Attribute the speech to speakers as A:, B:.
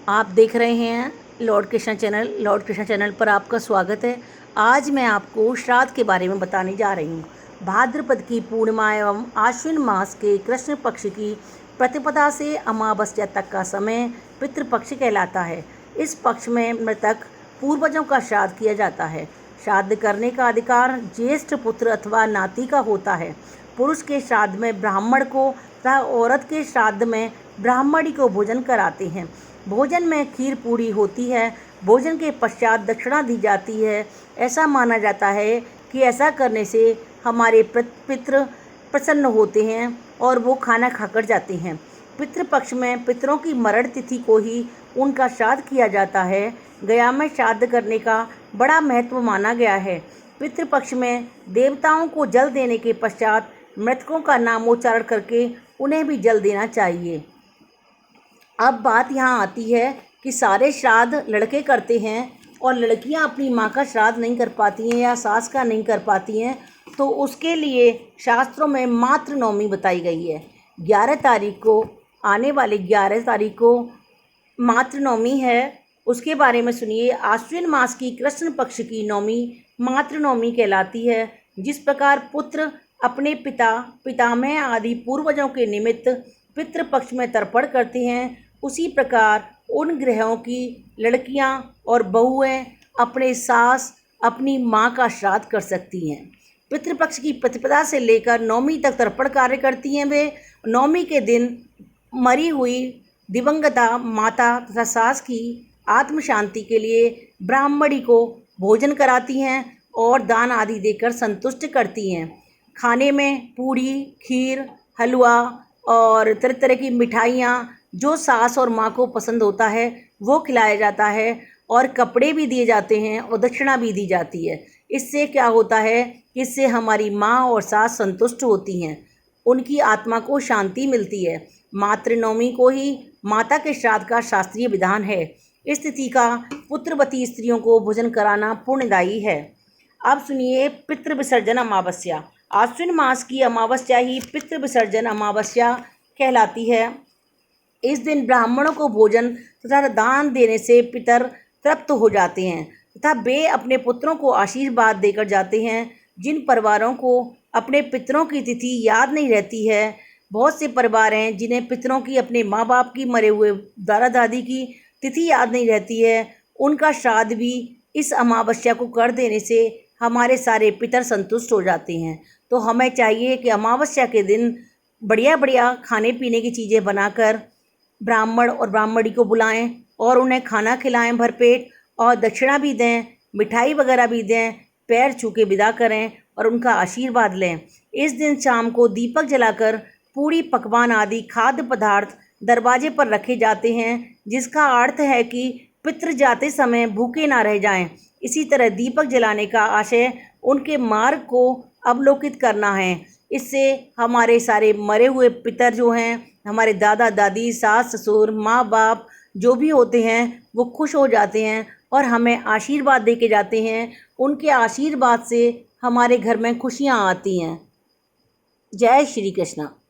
A: आप देख रहे हैं Lord Krishna channel. Lord Krishna channel पर आपका स्वागत है। आज मैं आपको श्राद्ध के बारे में बताने जा रही हूँ। भाद्रपद की पूर्णिमा एवं आश्विन मास के कृष्ण पक्ष की प्रतिपदा से अमावस्या तक का समय पितृपक्ष कहलाता है। इस पक्ष में मृतक पूर्वजों का श्राद्ध किया जाता है। श्राद्ध करने का अधिकार ज्येष्ठ पुत्र अथवा नाती का होता है। पुरुष के श्राद्ध में ब्राह्मण को तथा औरत के श्राद्ध में ब्राह्मणी को भोजन कराते हैं। भोजन में खीर पूड़ी होती है। भोजन के पश्चात दक्षिणा दी जाती है। ऐसा माना जाता है कि ऐसा करने से हमारे पितृ प्रसन्न होते हैं और वो खाना खाकर जाते हैं। पितृपक्ष में पितरों की मरण तिथि को ही उनका श्राद्ध किया जाता है। गया में श्राद्ध करने का बड़ा महत्व माना गया है। पितृपक्ष में देवताओं को जल देने के पश्चात मृतकों का नामोच्चारण करके उन्हें भी जल देना चाहिए। अब बात यहाँ आती है कि सारे श्राद्ध लड़के करते हैं और लड़कियाँ अपनी माँ का श्राद्ध नहीं कर पाती हैं या सास का नहीं कर पाती हैं, तो उसके लिए शास्त्रों में मातृ नवमी बताई गई है। 11 तारीख को, आने वाली 11 तारीख को मातृ नवमी है। उसके बारे में सुनिए। आश्विन मास की कृष्ण पक्ष की नवमी मातृ नवमी कहलाती है। जिस प्रकार पुत्र अपने पितामह आदि पूर्वजों के निमित्त पितृपक्ष में तर्पण करते हैं, उसी प्रकार उन ग्रहों की लड़कियां और बहुएं अपने सास अपनी माँ का श्राद्ध कर सकती हैं। पितृपक्ष की प्रतिपदा से लेकर नवमी तक तर्पण कार्य करती हैं। वे नवमी के दिन मरी हुई दिवंगता माता तथा सास की आत्म शांति के लिए ब्राह्मणी को भोजन कराती हैं और दान आदि देकर संतुष्ट करती हैं। खाने में पूड़ी, खीर, हलवा और तरह तरह की मिठाइयाँ जो सास और माँ को पसंद होता है वो खिलाया जाता है और कपड़े भी दिए जाते हैं और दक्षिणा भी दी जाती है। इससे क्या होता है, इससे हमारी माँ और सास संतुष्ट होती हैं, उनकी आत्मा को शांति मिलती है। मातृनवमी को ही माता के श्राद्ध का शास्त्रीय विधान है। इस तिथि का पुत्रवती स्त्रियों को भोजन कराना पुण्यदायी है। अब सुनिए पितृ विसर्जन अमावस्या। आश्विन मास की अमावस्या ही पितृ विसर्जन अमावस्या कहलाती है। इस दिन ब्राह्मणों को भोजन तथा दान देने से पितर तृप्त हो जाते हैं तथा वे अपने पुत्रों को आशीर्वाद देकर जाते हैं। जिन परिवारों को अपने पितरों की तिथि याद नहीं रहती है, बहुत से परिवार हैं जिन्हें पितरों की, अपने माँ बाप की, मरे हुए दादा दादी की तिथि याद नहीं रहती है, उनका श्राद्ध भी इस अमावस्या को कर देने से हमारे सारे पितर संतुष्ट हो जाते हैं। तो हमें चाहिए कि अमावस्या के दिन बढ़िया बढ़िया खाने पीने की चीज़ें बनाकर ब्राह्मण और ब्राह्मणी को बुलाएं और उन्हें खाना खिलाएं भरपेट, और दक्षिणा भी दें, मिठाई वगैरह भी दें, पैर छू के विदा करें और उनका आशीर्वाद लें। इस दिन शाम को दीपक जलाकर पूरी पकवान आदि खाद्य पदार्थ दरवाजे पर रखे जाते हैं, जिसका अर्थ है कि पितृ जाते समय भूखे ना रह जाएं। इसी तरह दीपक जलाने का आशय उनके मार्ग को अवलोकित करना है। इससे हमारे सारे मरे हुए पितर जो हैं, हमारे दादा दादी, सास ससुर, माँ बाप जो भी होते हैं, वो खुश हो जाते हैं और हमें आशीर्वाद दे के जाते हैं। उनके आशीर्वाद से हमारे घर में खुशियाँ आती हैं। जय श्री कृष्णा।